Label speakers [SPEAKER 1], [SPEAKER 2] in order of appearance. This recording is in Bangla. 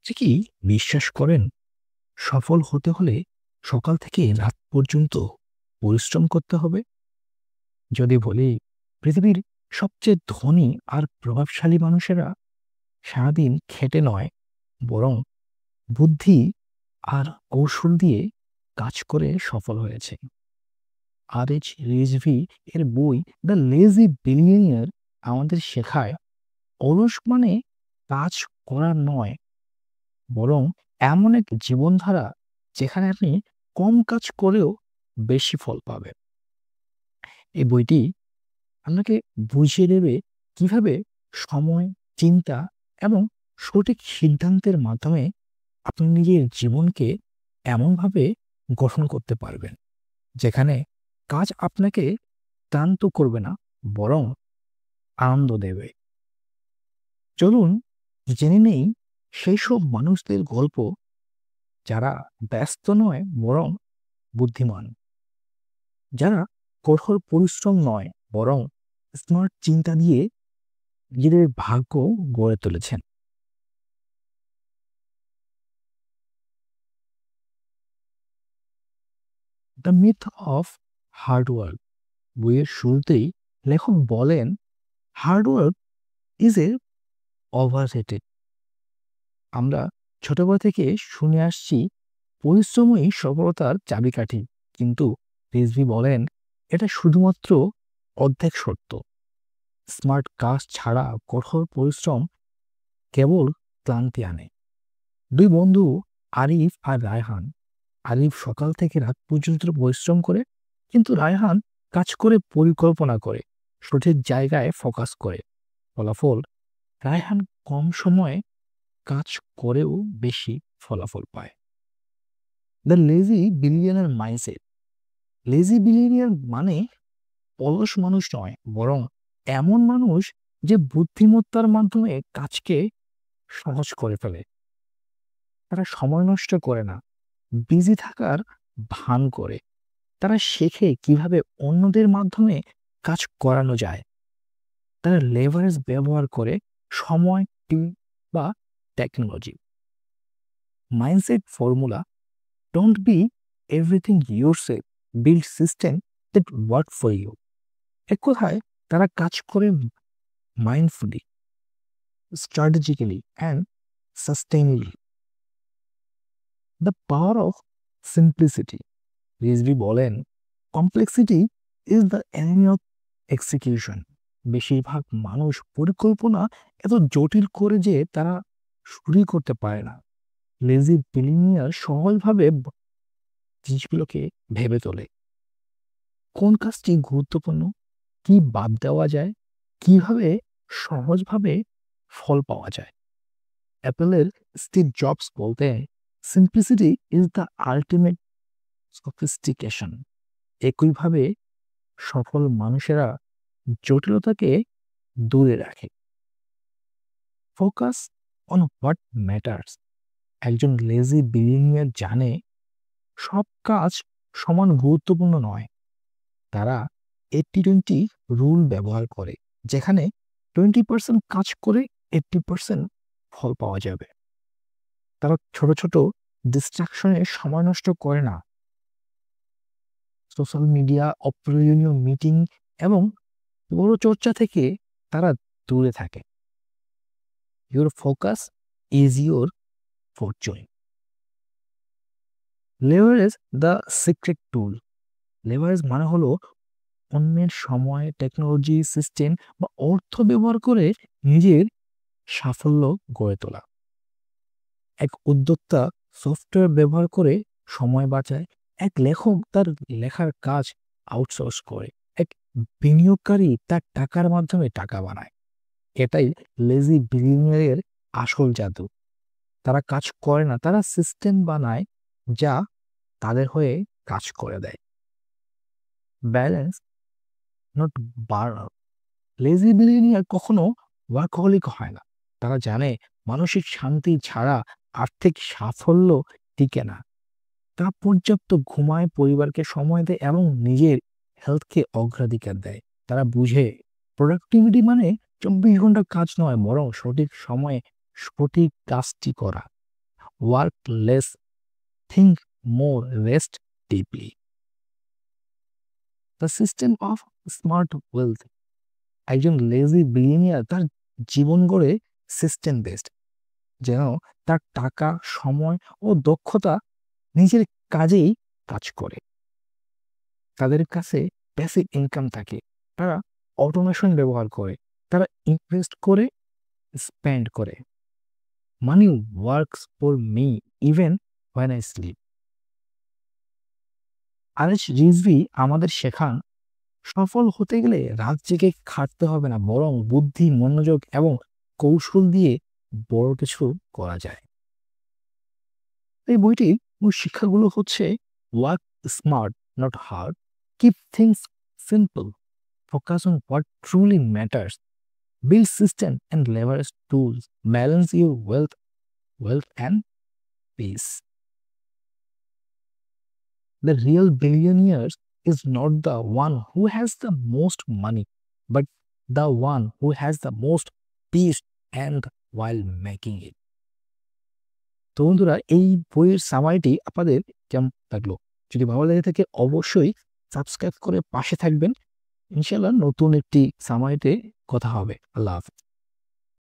[SPEAKER 1] যে কি বিশ্বাস করেন সফল হতে হলে সকাল থেকে রাত পর্যন্ত পরিশ্রম করতে হবে? যদি বলি পৃথিবীর সবচেয়ে ধনী আর প্রভাবশালী মানুষেরা সারাদিন খেটে নয়, বরং বুদ্ধি আর কৌশল দিয়ে কাজ করে সফল হয়েছে। আর এইচ রিজভি এর বই দ্য লেজি বিলিয়নিয়ার আমাদের শেখায় অলস মানে কাজ করা নয়, বরং এমন এক জীবনধারা যেখানে আপনি কম কাজ করেও বেশি ফল পাবেন। এই বইটি আপনাকে বুঝিয়ে দেবে কিভাবে সময়, চিন্তা এবং সঠিক সিদ্ধান্তের মাধ্যমে আপনি নিজের জীবনকে এমনভাবে গঠন করতে পারবেন যেখানে কাজ আপনাকে ক্লান্ত করবে না, বরং আনন্দ দেবে। চলুন জেনে নেই সেই সব মানুষদের গল্প যারা ব্যস্ত নয় বরং বুদ্ধিমান, যারা কঠোর পরিশ্রম নয় বরং স্মার্ট চিন্তা দিয়ে নিজেদের ভাগ্য গড়ে তুলেছেন। দ্য মিথ অফ হার্ডওয়ার্ক বইয়ের শুরুতেই লেখক বলেন, হার্ডওয়ার্ক ইজ এ ওভাররেটেড। আমরা ছোটবেলা থেকে শুনে আসছি পরিশ্রমই সফলতার চাবিকাঠি, কিন্তু রিজভি বলেন এটা শুধুমাত্র অর্ধেক সত্য। স্মার্ট কাজ ছাড়া কঠোর পরিশ্রম কেবল ক্লান্তি আনে। দুই বন্ধু, আরিফ আর রায়হান। আরিফ সকাল থেকে রাত পর্যন্ত পরিশ্রম করে, কিন্তু রায়হান কাজ করে পরিকল্পনা করে, সঠিক জায়গায় ফোকাস করে। ফলাফল, রায়হান কম সময়ে কাজ করেও বেশি ফলাফল পায়। The lazy billionaire mindset. Lazy billionaire মানে অলস মানুষ নয়, বরং এমন মানুষ যে বুদ্ধিমত্তার মাধ্যমে কাজকে সহজ করে ফেলে। তারা সময় নষ্ট করে না, বিজি থাকার ভান করে। তারা শেখে কিভাবে অন্যদের মাধ্যমে কাজ করানো যায়। তারা লেভারেজ ব্যবহার করে, সময়, টিম বা technology. Mindset formula: don't be everything yourself, build system that work for you. এক কথায়, তারা কাজ করে mindfully, strategically and sustainably. The power of simplicity. Rizvi বলেন, complexity is the enemy of execution. বেশিরভাগ মানুষ পরিকল্পনা এত জটিল করে যে তারা শুরুই করতে পারে না। লেজি বিলিনিয়ার সহজভাবে জিনিসগুলোকে ভেবে তোলে। কোন কাজটি গুরুত্বপূর্ণ, কি বাদ দেওয়া যায়, কিভাবে সহজভাবে ফল পাওয়া যায়। অ্যাপেলের স্টিভ জবস বলতেন, simplicity is the ultimate sophistication. একইভাবে সফল মানুষেরা জটিলতাকে দূরে রাখে। Focus on what matters. একজন লেজি বিলিয়নিয়ার জানে সব কাজ সমান গুরুত্বপূর্ণ নয়। তারা 80-20 রুল ব্যবহার করে, যেখানে 20% কাজ করে 80% ফল পাওয়া যাবে। তারা ছোট ছোট ডিস্ট্রাকশনে সময় নষ্ট করে না। সোশ্যাল মিডিয়া, অপ্রয়োজনীয় মিটিং এবং বড় চর্চা থেকে তারা দূরে থাকে। Your focus is your Fortune. Leverage the secret tool. Leverage মানে হলো অন্যের সময়, টেকনোলজি, সিস্টেম বা অর্থ ব্যবহার করে নিজের সাফল্য গড়ে তোলা। এক উদ্যোক্তা সফটওয়্যার ব্যবহার করে সময় বাঁচায়। এক লেখক তার লেখার কাজ আউটসোর্স করে। এক বিনিয়োগকারী তার টাকার মাধ্যমে টাকা বানায়। এটাই লেজি বিলিয়নিয়ারের আসল জাদু। তারা কাজ করে না, তারা সিস্টেম বানায় যা তাদের হয়ে কাজ করে দেয়। Balance, not burn out. Lazy billionaire কখনো ওয়ার্কহলিক হয় না। তারা জানে মানসিক শান্তি ছাড়া আর্থিক সাফল্য টিকে না। তারা পর্যাপ্ত ঘুমায়, পরিবারকে সময় দেয় এবং নিজের হেলথকে অগ্রাধিকার দেয়। তারা বুঝে প্রোডাক্টিভিটি মানে 24 ঘন্টা কাজ নয়, বরং সঠিক সময়ে সঠিক কাজটি করা। Work less, think more, rest deeply. The system of smart wealth. একজন লেজি বিলিয়নিয়ার তার জীবন গড়ে সিস্টেম বেসড, যেন তার টাকা, সময় ও দক্ষতা নিজের কাজেই কাজ করে। তাদের কাছে প্যাসিভ ইনকাম থাকে, তারা অটোমেশন ব্যবহার করে, তারা ইনভেস্ট করে, স্পেন্ড করে। Money works for me even when I sleep. RS Rizvi আমাদের শেখান, সফল হতে গেলে রাত জেগে খাটতে হবে না, বরং বুদ্ধি, মনোযোগ এবং কৌশল দিয়ে বড় কিছু করা যায়। এই বইটির মূল শিক্ষাগুলো হচ্ছে: work smart, not hard, keep things simple, focus on what truly matters, build system and leverage tools, balance your wealth and peace. The real billionaire is not the one who has the most money, but the one who has the most peace and while making it. তো বন্ধুরা, এই বইয়ের সামারিটি আপনাদের কেমন লাগলো? যদি ভালো লেগে থাকে অবশ্যই সাবস্ক্রাইব করে পাশে থাকবেন। ইনশাআল্লাহ নতুন একটি সামারিতে কথা হবে। আল্লাহ হাফেজ।